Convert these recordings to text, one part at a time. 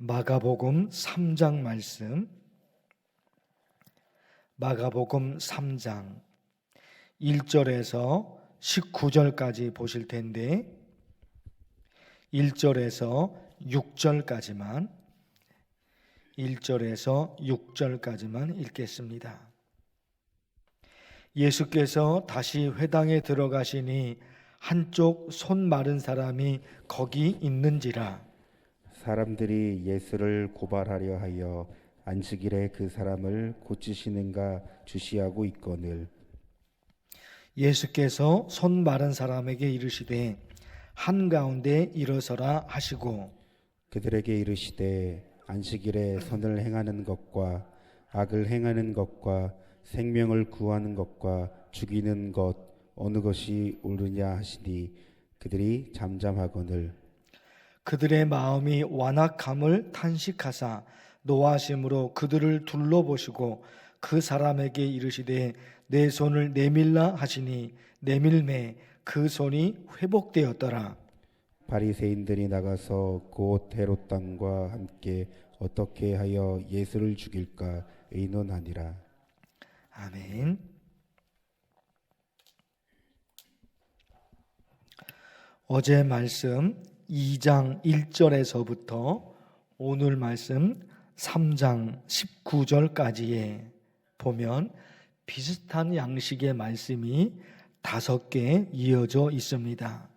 마가복음 3장 말씀, 마가복음 3장 1절에서 19절까지 보실 텐데 1절에서 6절까지만 읽겠습니다. 예수께서 다시 회당에 들어가시니 한쪽 손 마른 사람이 거기 있는지라. 사람들이 예수를 고발하려 하여 안식일에 그 사람을 고치시는가 주시하고 있거늘. 예수께서 손 마른 사람에게 이르시되 한가운데 일어서라 하시고 그들에게 이르시되 안식일에 선을 행하는 것과 악을 행하는 것과 생명을 구하는 것과 죽이는 것 어느 것이 옳으냐 하시니 그들이 잠잠하거늘. 그들의 마음이 완악함을 탄식하사 노하심으로 그들을 둘러보시고 그 사람에게 이르시되 내 손을 내밀라 하시니 내밀매 그 손이 회복되었더라. 바리새인들이 나가서 곧 헤롯 왕과 함께 어떻게 하여 예수를 죽일까 의논하니라. 아멘. 어제 말씀 2장 1절에서부터 오늘 말씀 3장 19절까지에 보면 비슷한 양식의 말씀이 5개 이어져 있습니다.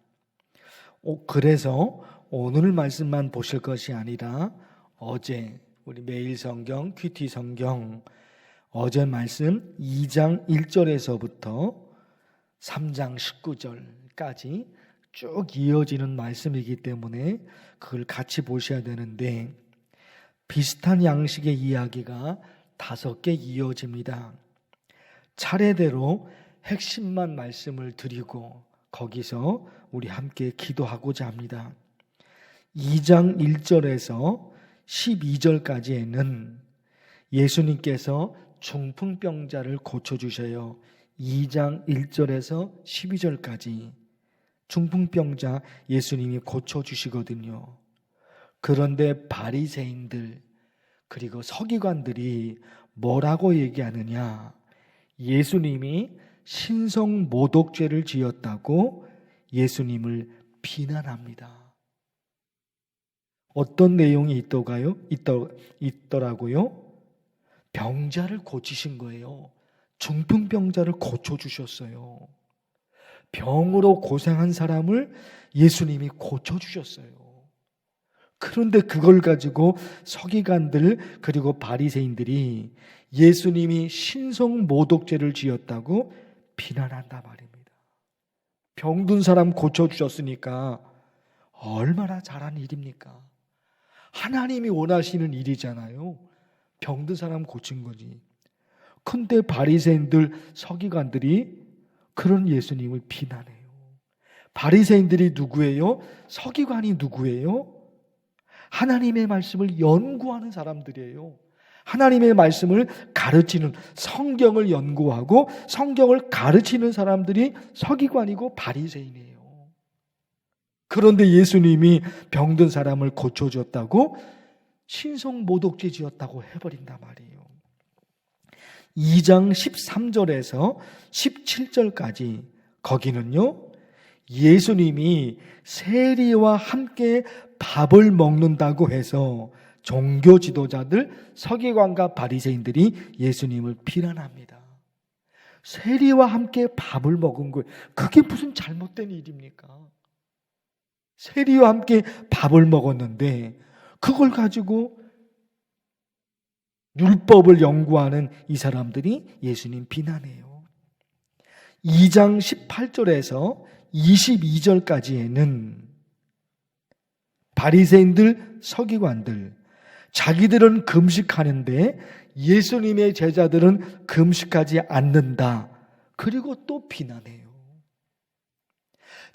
그래서 오늘 말씀만 보실 것이 아니라 어제 우리 매일 성경, 큐티 성경 어제 말씀 2장 1절에서부터 3장 19절까지 쭉 이어지는 말씀이기 때문에 그걸 같이 보셔야 되는데 비슷한 양식의 이야기가 5개 이어집니다. 차례대로 핵심만 말씀을 드리고 거기서 우리 함께 기도하고자 합니다. 2장 1절에서 12절까지에는 예수님께서 중풍병자를 고쳐주셔요. 2장 1절에서 12절까지 중풍병자 예수님이 고쳐주시거든요. 그런데 바리새인들 그리고 서기관들이 뭐라고 얘기하느냐? 예수님이 신성모독죄를 지었다고 예수님을 비난합니다. 어떤 내용이 있더라고요? 병자를 고치신 거예요. 중풍병자를 고쳐주셨어요. 병으로 고생한 사람을 예수님이 고쳐주셨어요. 그런데 그걸 가지고 서기관들 그리고 바리새인들이 예수님이 신성모독죄를 지었다고 비난한단 말입니다. 병든 사람 고쳐주셨으니까 얼마나 잘한 일입니까? 하나님이 원하시는 일이잖아요. 병든 사람 고친 거지. 근데 바리새인들 서기관들이 그런 예수님을 비난해요. 바리새인들이 누구예요? 서기관이 누구예요? 하나님의 말씀을 연구하는 사람들이에요. 하나님의 말씀을 가르치는, 성경을 연구하고 성경을 가르치는 사람들이 서기관이고 바리새인이에요. 그런데 예수님이 병든 사람을 고쳐줬다고 신성모독죄 지었다고 해버린단 말이에요. 2장 13절에서 17절까지 거기는요, 예수님이 세리와 함께 밥을 먹는다고 해서 종교 지도자들, 서기관과 바리새인들이 예수님을 비난합니다. 세리와 함께 밥을 먹은 거예요. 그게 무슨 잘못된 일입니까? 세리와 함께 밥을 먹었는데 그걸 가지고 율법을 연구하는 이 사람들이 예수님 비난해요. 2장 18절에서 22절까지에는 바리새인들, 서기관들 자기들은 금식하는데 예수님의 제자들은 금식하지 않는다. 그리고 또 비난해요.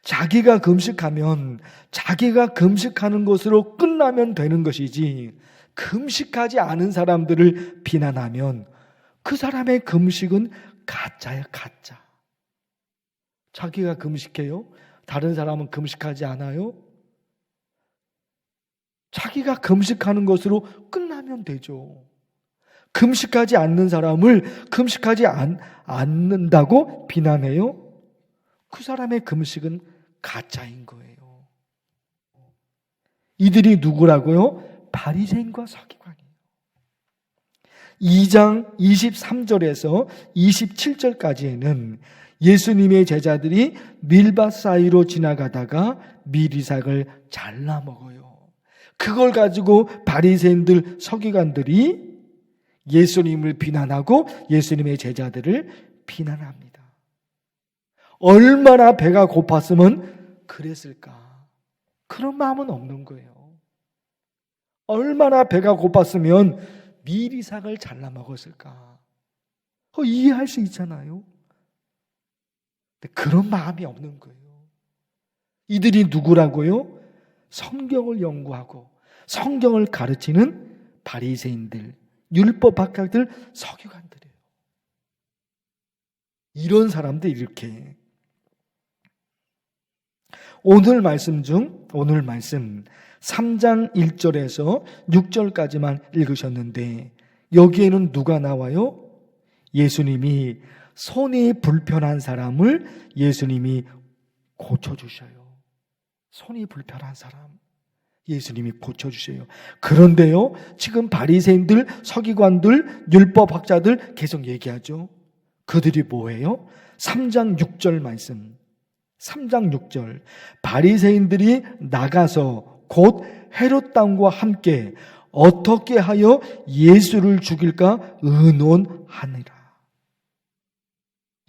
자기가 금식하면 자기가 금식하는 것으로 끝나면 되는 것이지 금식하지 않은 사람들을 비난하면 그 사람의 금식은 가짜야, 가짜. 자기가 금식해요? 다른 사람은 금식하지 않아요? 자기가 금식하는 것으로 끝나면 되죠. 금식하지 않는 사람을 금식하지 않는다고 비난해요? 그 사람의 금식은 가짜인 거예요. 이들이 누구라고요? 바리새인과 서기관이에요. 2장 23절에서 27절까지에는 예수님의 제자들이 밀밭 사이로 지나가다가 미리삭을 잘라 먹어요. 그걸 가지고 바리새인들, 서기관들이 예수님을 비난하고 예수님의 제자들을 비난합니다. 얼마나 배가 고팠으면 그랬을까? 그런 마음은 없는 거예요. 얼마나 배가 고팠으면 미리삭을 잘라 먹었을까? 이해할 수 있잖아요. 근데 그런 마음이 없는 거예요. 이들이 누구라고요? 성경을 연구하고 성경을 가르치는 바리새인들, 율법학자들, 서기관들이에요. 이런 사람들이 이렇게 오늘 말씀 3장 1절에서 6절까지만 읽으셨는데 여기에는 누가 나와요? 예수님이 손이 불편한 사람을 예수님이 고쳐주셔요. 손이 불편한 사람 예수님이 고쳐주셔요. 그런데요, 지금 바리새인들, 서기관들, 율법학자들 계속 얘기하죠. 그들이 뭐예요? 3장 6절 말씀. 3장 6절. 바리새인들이 나가서 곧 헤롯 왕과 함께 어떻게 하여 예수를 죽일까 의논하니라.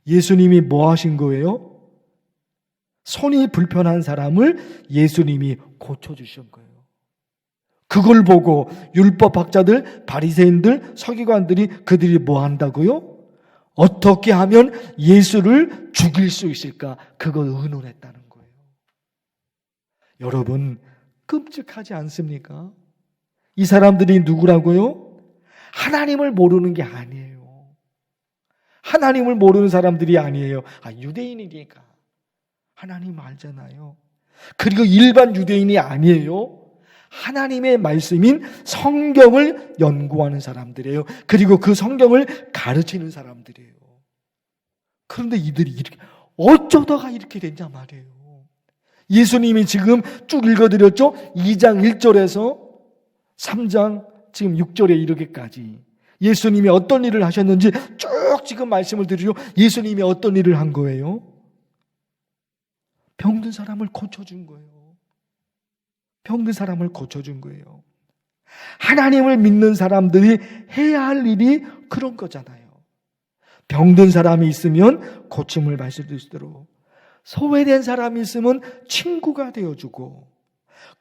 예수님이 뭐 하신 거예요? 손이 불편한 사람을 예수님이 고쳐주신 거예요. 그걸 보고 율법학자들, 바리새인들, 서기관들이 그들이 뭐 한다고요? 어떻게 하면 예수를 죽일 수 있을까? 그걸 의논했다는 거예요. 여러분, 끔찍하지 않습니까? 이 사람들이 누구라고요? 하나님을 모르는 게 아니에요. 하나님을 모르는 사람들이 아니에요. 유대인이니까 하나님 알잖아요. 그리고 일반 유대인이 아니에요. 하나님의 말씀인 성경을 연구하는 사람들이에요. 그리고 그 성경을 가르치는 사람들이에요. 그런데 이들이 이렇게 어쩌다가 이렇게 됐냐 말이에요. 예수님이 지금 쭉 읽어드렸죠? 2장 1절에서 3장 지금 6절에 이르기까지 예수님이 어떤 일을 하셨는지 쭉 지금 말씀을 드리죠. 예수님이 어떤 일을 한 거예요? 병든 사람을 고쳐준 거예요. 병든 사람을 고쳐준 거예요. 하나님을 믿는 사람들이 해야 할 일이 그런 거잖아요. 병든 사람이 있으면 고침을 받을 수 있도록, 소외된 사람이 있으면 친구가 되어주고,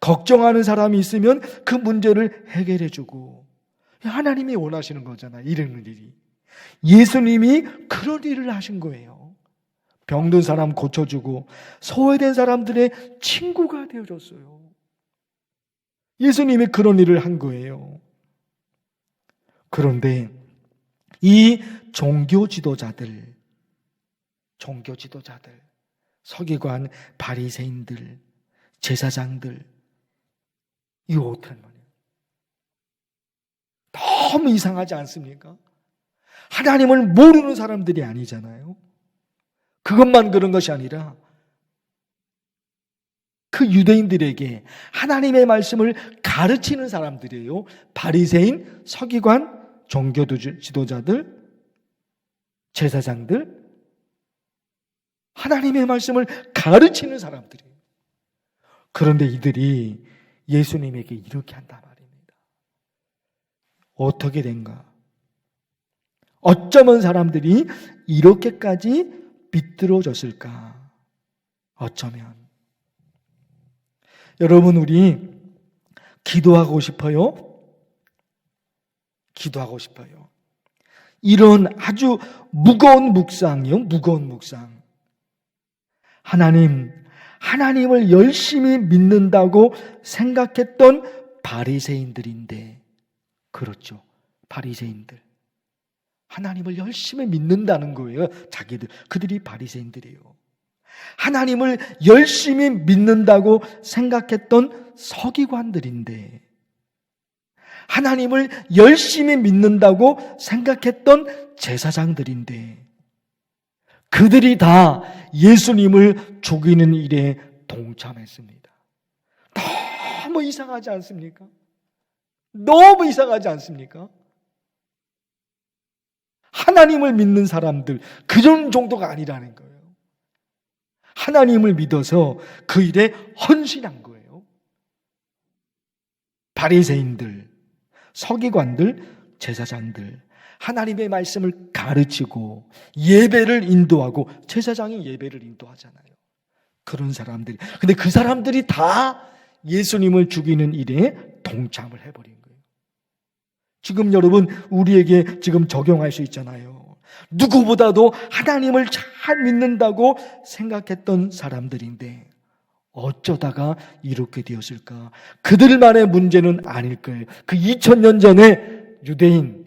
걱정하는 사람이 있으면 그 문제를 해결해주고, 하나님이 원하시는 거잖아요. 이런 일이. 예수님이 그런 일을 하신 거예요. 병든 사람 고쳐주고 소외된 사람들의 친구가 되어줬어요. 예수님이 그런 일을 한 거예요. 그런데 이 종교 지도자들, 서기관, 바리새인들, 제사장들, 이거 어떻게 하는 거예요? 너무 이상하지 않습니까? 하나님을 모르는 사람들이 아니잖아요. 그것만 그런 것이 아니라 그 유대인들에게 하나님의 말씀을 가르치는 사람들이에요. 바리새인, 서기관, 종교 지도자들, 제사장들, 하나님의 말씀을 가르치는 사람들이에요. 그런데 이들이 예수님에게 이렇게 한단 말입니다. 어떻게 된가? 어쩌면 사람들이 이렇게까지 비뚤어졌을까? 어쩌면. 여러분, 우리 기도하고 싶어요? 기도하고 싶어요. 이런 아주 무거운 묵상이요. 무거운 묵상. 하나님을 열심히 믿는다고 생각했던 바리새인들인데, 그렇죠. 바리새인들. 하나님을 열심히 믿는다는 거예요. 그들이 바리새인들이에요. 하나님을 열심히 믿는다고 생각했던 서기관들인데 하나님을 열심히 믿는다고 생각했던 제사장들인데 그들이 다 예수님을 죽이는 일에 동참했습니다. 너무 이상하지 않습니까? 너무 이상하지 않습니까? 하나님을 믿는 사람들 그런 정도가 아니라는 거예요. 하나님을 믿어서 그 일에 헌신한 거예요. 바리새인들, 서기관들, 제사장들, 하나님의 말씀을 가르치고 예배를 인도하고, 제사장이 예배를 인도하잖아요. 그런 사람들이, 근데 그 사람들이 다 예수님을 죽이는 일에 동참을 해버린 거예요. 지금 여러분 우리에게 지금 적용할 수 있잖아요. 누구보다도 하나님을 잘 믿는다고 생각했던 사람들인데 어쩌다가 이렇게 되었을까? 그들만의 문제는 아닐 거예요. 그 2000년 전에 유대인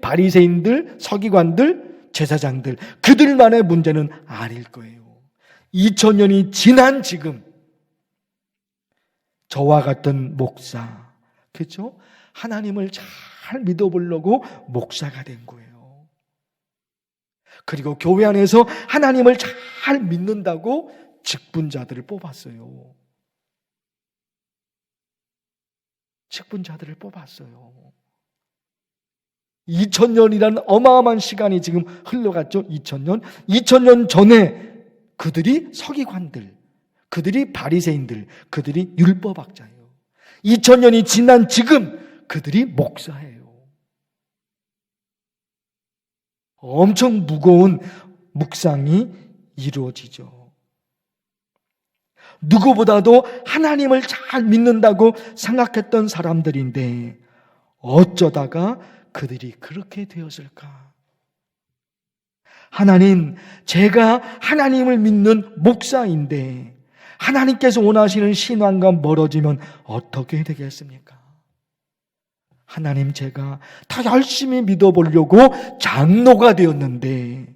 바리새인들, 서기관들, 제사장들, 그들만의 문제는 아닐 거예요. 2000년이 지난 지금 저와 같은 목사, 그렇죠? 하나님을 잘 믿어보려고 목사가 된 거예요. 그리고 교회 안에서 하나님을 잘 믿는다고 직분자들을 뽑았어요. 직분자들을 뽑았어요. 2000년이라는 어마어마한 시간이 지금 흘러갔죠. 2000년 전에 그들이 서기관들, 그들이 바리새인들, 그들이 율법학자예요. 2000년이 지난 지금 그들이 목사예요. 엄청 무거운 묵상이 이루어지죠. 누구보다도 하나님을 잘 믿는다고 생각했던 사람들인데 어쩌다가 그들이 그렇게 되었을까? 하나님, 제가 하나님을 믿는 목사인데 하나님께서 원하시는 신앙과 멀어지면 어떻게 되겠습니까? 하나님, 제가 더 열심히 믿어보려고 장로가 되었는데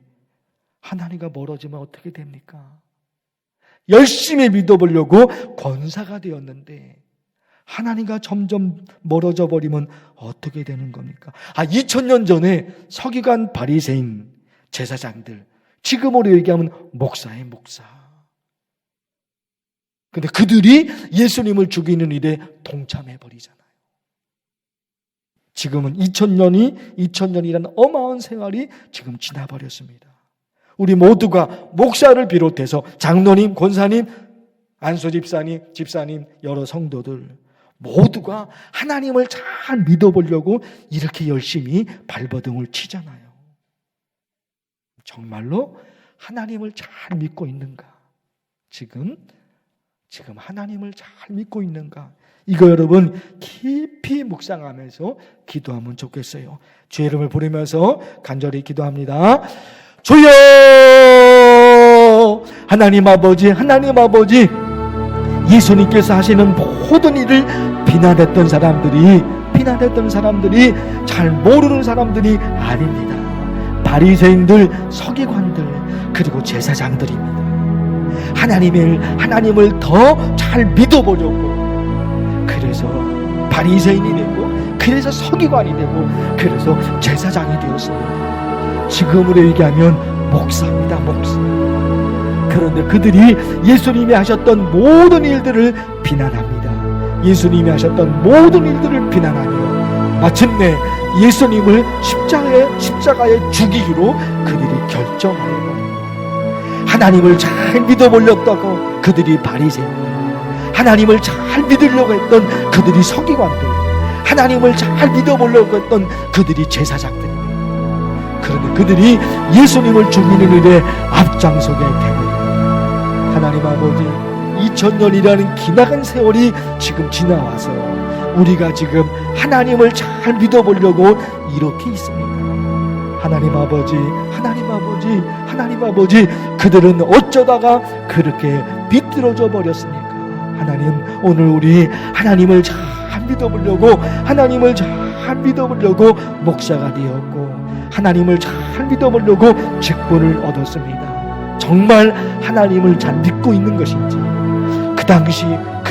하나님과 멀어지면 어떻게 됩니까? 열심히 믿어보려고 권사가 되었는데 하나님과 점점 멀어져 버리면 어떻게 되는 겁니까? 2000년 전에 서기관, 바리새인, 제사장들, 지금으로 얘기하면 목사예요, 목사. 근데 그들이 예수님을 죽이는 일에 동참해 버리잖아요. 지금은 2000년이라는 어마어마한 생활이 지금 지나버렸습니다. 우리 모두가 목사를 비롯해서 장로님, 권사님, 안수 집사님, 여러 성도들 모두가 하나님을 잘 믿어보려고 이렇게 열심히 발버둥을 치잖아요. 정말로 하나님을 잘 믿고 있는가? 지금 하나님을 잘 믿고 있는가? 이거 여러분 깊이 묵상하면서 기도하면 좋겠어요. 주의 이름을 부르면서 간절히 기도합니다. 주여, 하나님 아버지, 예수님께서 하시는 모든 일을 비난했던 사람들이 잘 모르는 사람들이 아닙니다. 바리새인들, 서기관들, 그리고 제사장들입니다. 하나님을 더 잘 믿어보려고, 그래서 바리새인이 되고, 그래서 서기관이 되고, 그래서 제사장이 되었습니다. 지금으로 얘기하면 목사입니다, 목사. 그런데 그들이 예수님이 하셨던 모든 일들을 비난합니다. 예수님이 하셨던 모든 일들을 비난하며 마침내 예수님을 십자가에 죽이기로 그들이 결정하고, 하나님을 잘 믿어보려다고 그들이 바리새인들, 하나님을 잘 믿으려고 했던 그들이 서기관들, 하나님을 잘 믿어보려고 했던 그들이 제사장들입니다. 그런데 그들이 예수님을 죽이는 일에 앞장서게 되고, 하나님 아버지, 2000년이라는 기나긴 세월이 지금 지나와서 우리가 지금 하나님을 잘 믿어보려고 이렇게 있습니다. 하나님 아버지, 그들은 어쩌다가 그렇게 비뚤어져 버렸습니까? 하나님, 오늘 우리 하나님을 잘 믿어보려고 목사가 되었고, 하나님을 잘 믿어보려고 직분을 얻었습니다. 정말 하나님을 잘 믿고 있는 것인지, 그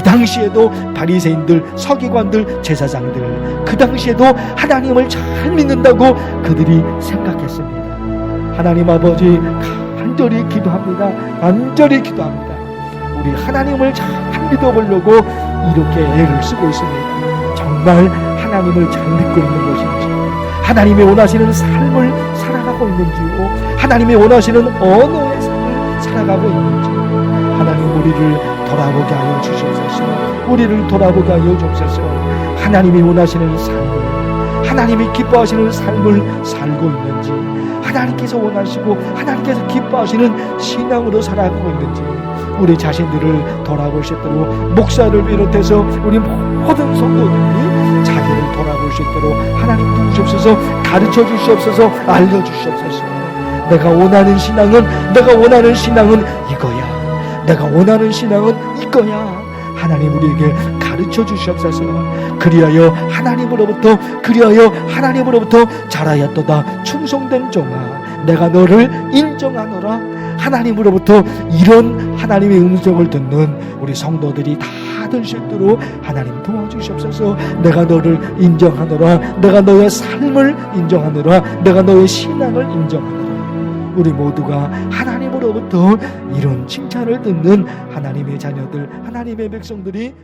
그 당시에도 바리새인들, 서기관들, 제사장들, 그 당시에도 하나님을 잘 믿는다고 그들이 생각했습니다. 하나님 아버지, 간절히 기도합니다. 간절히 기도합니다. 우리 하나님을 잘 믿어보려고 이렇게 애를 쓰고 있습니다. 정말 하나님을 잘 믿고 있는 것인지, 하나님이 원하시는 삶을 살아가고 있는지요, 하나님이 원하시는 언어의 삶을 살아가고 있는지, 하나님 우리를 돌아보게 하여 주시옵소서. 우리를 돌아보게 하여 주옵소서. 하나님이 원하시는 삶을, 하나님이 기뻐하시는 삶을 살고 있는지, 하나님께서 원하시고 하나님께서 기뻐하시는 신앙으로 살아가고 있는지 우리 자신들을 돌아볼 수 있도록, 목사를 비롯해서 우리 모든 성도들이 자기를 돌아볼 수 있도록 하나님 도우시옵소서. 가르쳐 주시옵소서. 알려주시옵소서. 내가 원하는 신앙은 이거야. 내가 원하는 신앙은 이거야. 하나님 우리에게 가르쳐 주시옵소서. 그리하여 하나님으로부터 잘하였도다 충성된 종아, 내가 너를 인정하노라. 하나님으로부터 이런 하나님의 음성을 듣는 우리 성도들이 다 될 수 있도록 하나님 도와주시옵소서. 내가 너를 인정하노라. 내가 너의 삶을 인정하노라. 내가 너의 신앙을 인정하노라. 우리 모두가 하나님으로부터 이런 칭찬을 듣는 하나님의 자녀들, 하나님의 백성들이